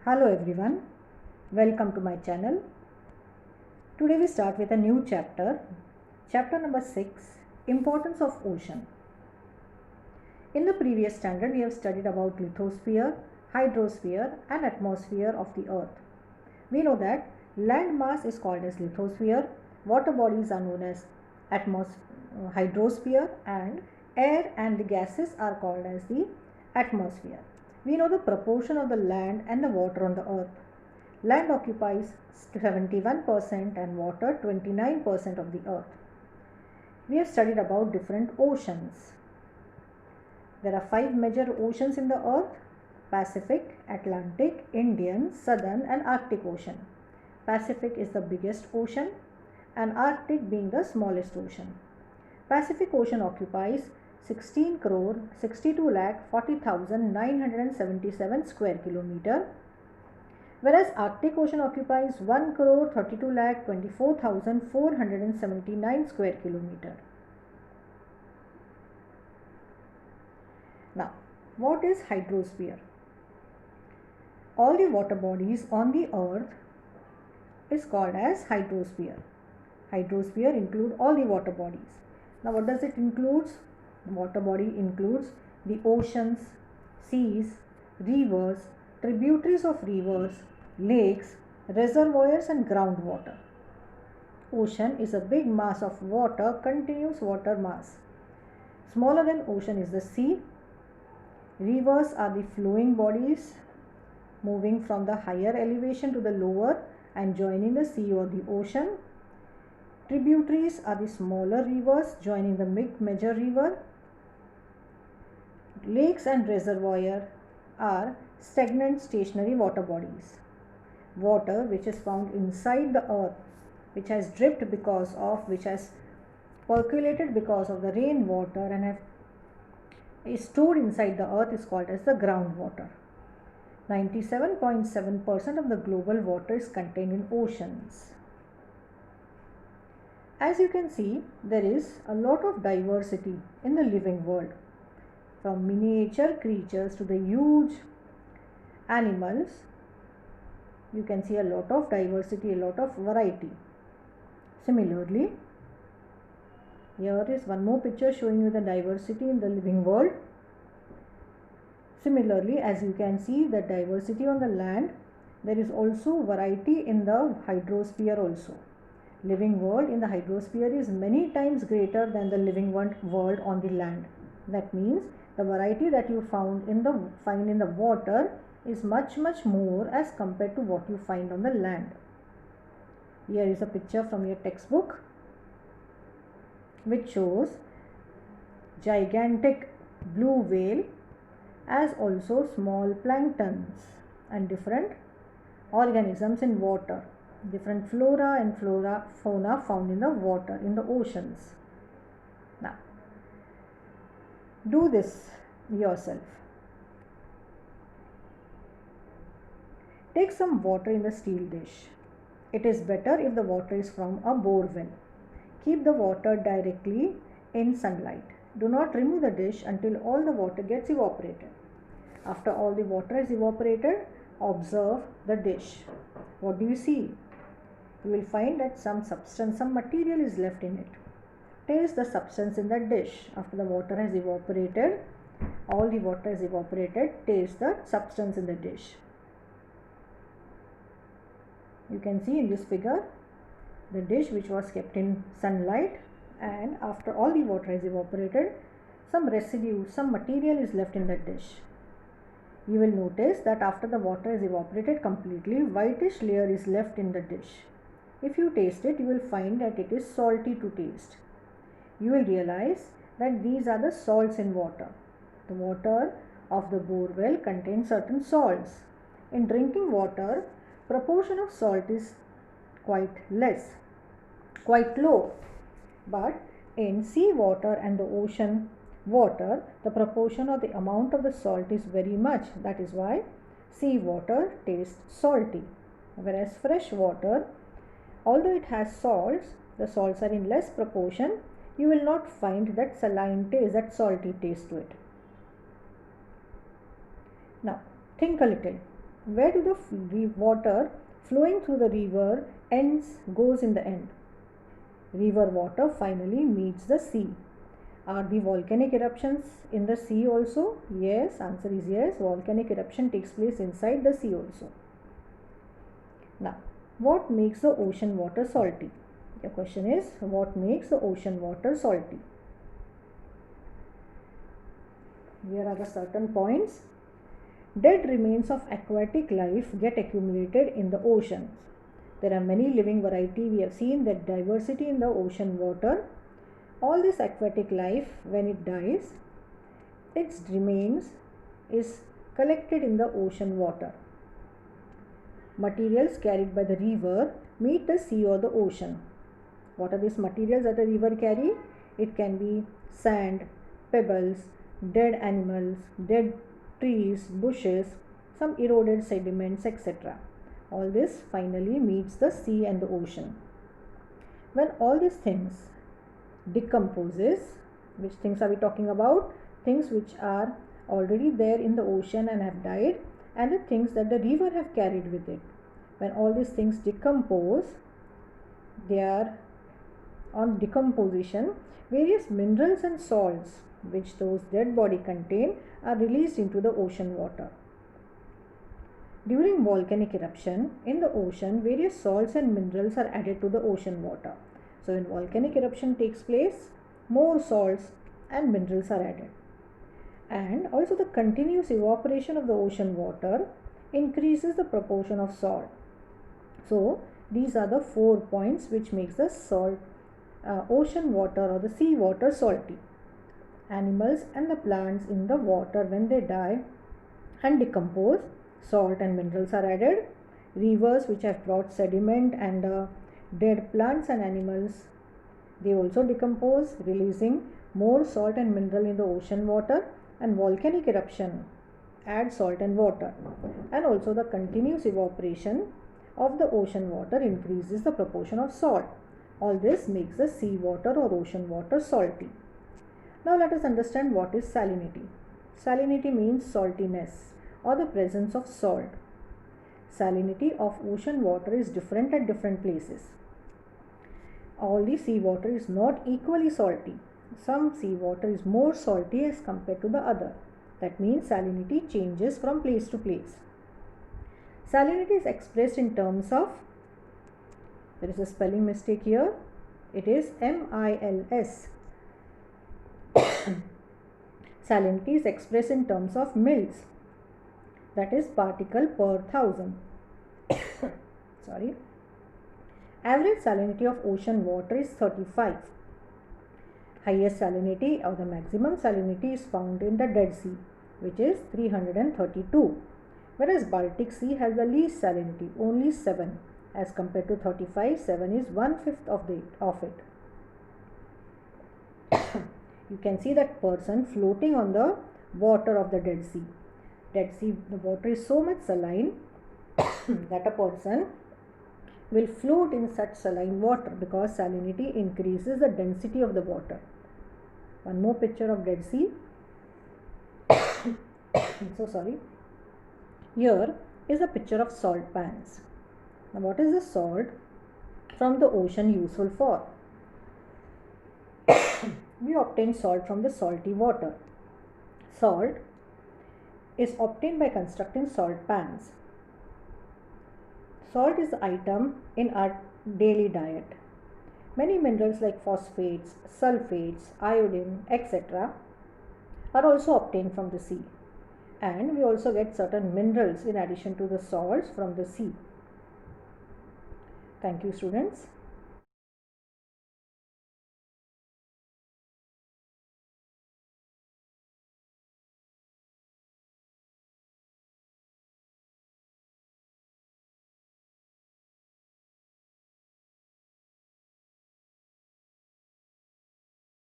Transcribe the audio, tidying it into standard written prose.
Hello everyone, welcome to my channel. Today we start with a new chapter number 6, Importance of Ocean. In the previous standard we have studied about lithosphere, hydrosphere and atmosphere of the earth. We know that land mass is called as lithosphere, water bodies are known as hydrosphere, and air and the gases are called as the atmosphere. We know the proportion of the land and the water on the earth. Land occupies 71% and water 29% of the earth. We have studied about different oceans. There are 5 major oceans in the earth: Pacific, Atlantic, Indian, Southern and Arctic Ocean. Pacific is the biggest ocean and Arctic being the smallest ocean. Pacific Ocean occupies 16 crore 62 lakh 40,977 square kilometer, whereas Arctic Ocean occupies 1 crore 32 lakh 24,479 square kilometer. Now, what is hydrosphere? All the water bodies on the earth is called as hydrosphere. Hydrosphere include all the water bodies. Now, what does it include? The water body includes the oceans, seas, rivers, tributaries of rivers, lakes, reservoirs and groundwater. Ocean is a big mass of water, continuous water mass. Smaller than ocean is the sea. Rivers are the flowing bodies moving from the higher elevation to the lower and joining the sea or the ocean. Tributaries are the smaller rivers joining the major river. Lakes and reservoirs are stagnant stationary water bodies. Water which is found inside the earth, which has dripped which has percolated because of the rainwater and is stored inside the earth is called as the groundwater. 97.7% of the global water is contained in oceans. As you can see, there is a lot of diversity in the living world, from miniature creatures to the huge animals. You can see a lot of diversity, a lot of variety. Similarly, here is one more picture showing you the diversity in the living world. Similarly, as you can see the diversity on the land, there is also variety in the hydrosphere also. Living world in the hydrosphere is many times greater than the living world on the land. That means the variety that you find in the water is much more as compared to what you find on the land. Here is a picture from your textbook which shows gigantic blue whale as also small planktons and different organisms in water, different flora and fauna found in the water in the oceans. Now, do this yourself. Take some water in the steel dish. It is better if the water is from a bore well. Keep the water directly in sunlight. Do not remove the dish until all the water gets evaporated. After all the water is evaporated, observe the dish. What do you see? You will find that some substance, some material is left in it. Taste the substance in the dish. After the water has evaporated, all the water is evaporated, taste the substance in the dish. You can see in this figure the dish which was kept in sunlight, and after all the water is evaporated, some residue, some material is left in the dish. You will notice that after the water is evaporated completely, whitish layer is left in the dish. If you taste it, you will find that it is salty to taste. You will realize that these are the salts in water. The water of the bore well contains certain salts. In drinking water, proportion of salt is quite low, but in sea water and the ocean water, the proportion or the amount of the salt is very much. That is why sea water tastes salty, whereas fresh water, although it has salts, the salts are in less proportion. You will not find that saline taste, that salty taste to it. Now, think a little. Where do the water flowing through the river goes in the end? River water finally meets the sea. Are the volcanic eruptions in the sea also? Yes, answer is yes. Volcanic eruption takes place inside the sea also. Now, what makes the ocean water salty? The question is, what makes the ocean water salty? Here are the certain points. Dead remains of aquatic life get accumulated in the oceans. There are many living variety. We have seen that diversity in the ocean water. All this aquatic life, when it dies, its remains is collected in the ocean water. Materials carried by the river meet the sea or the ocean. What are these materials that a river carry? It can be sand, pebbles, dead animals, dead trees, bushes, some eroded sediments, etc. All this finally meets the sea and the ocean. When all these things decomposes, which things are we talking about? Things which are already there in the ocean and have died, and the things that the river have carried with it. When all these things decompose, they are on decomposition, various minerals and salts which those dead body contain are released into the ocean water. During volcanic eruption in the ocean, various salts and minerals are added to the ocean water. So when volcanic eruption takes place, more salts and minerals are added. And also the continuous evaporation of the ocean water increases the proportion of salt. So these are the 4 points which makes the ocean water or the sea water salty. Animals and the plants in the water, when they die and decompose, salt and minerals are added. Rivers which have brought sediment and dead plants and animals, they also decompose, releasing more salt and mineral in the ocean water. And volcanic eruption adds salt and water, and also the continuous evaporation of the ocean water increases the proportion of salt. All this makes the sea water or ocean water salty. Now let us understand what is salinity. Salinity means saltiness or the presence of salt. Salinity of ocean water is different at different places. All the sea water is not equally salty. Some sea water is more salty as compared to the other. That means salinity changes from place to place. Salinity is expressed in terms of, there is a spelling mistake here, it is MILS. Salinity is expressed in terms of mils, that is particle per 1000. Sorry. Average salinity of ocean water is 35. Highest salinity or the maximum salinity is found in the Dead Sea, which is 332, whereas Baltic Sea has the least salinity, only 7, as compared to 35. 7 is 1/5 of it. You can see that person floating on the water of the Dead Sea. Dead Sea, the water is so much saline that a person will float in such saline water because salinity increases the density of the water. One more picture of Dead Sea. So sorry. Here is a picture of salt pans. Now what is the salt from the ocean useful for? We obtain salt from the salty water. Salt is obtained by constructing salt pans. Salt is an item in our daily diet. Many minerals like phosphates, sulfates, iodine, etc. are also obtained from the sea. And we also get certain minerals in addition to the salts from the sea. Thank you, students.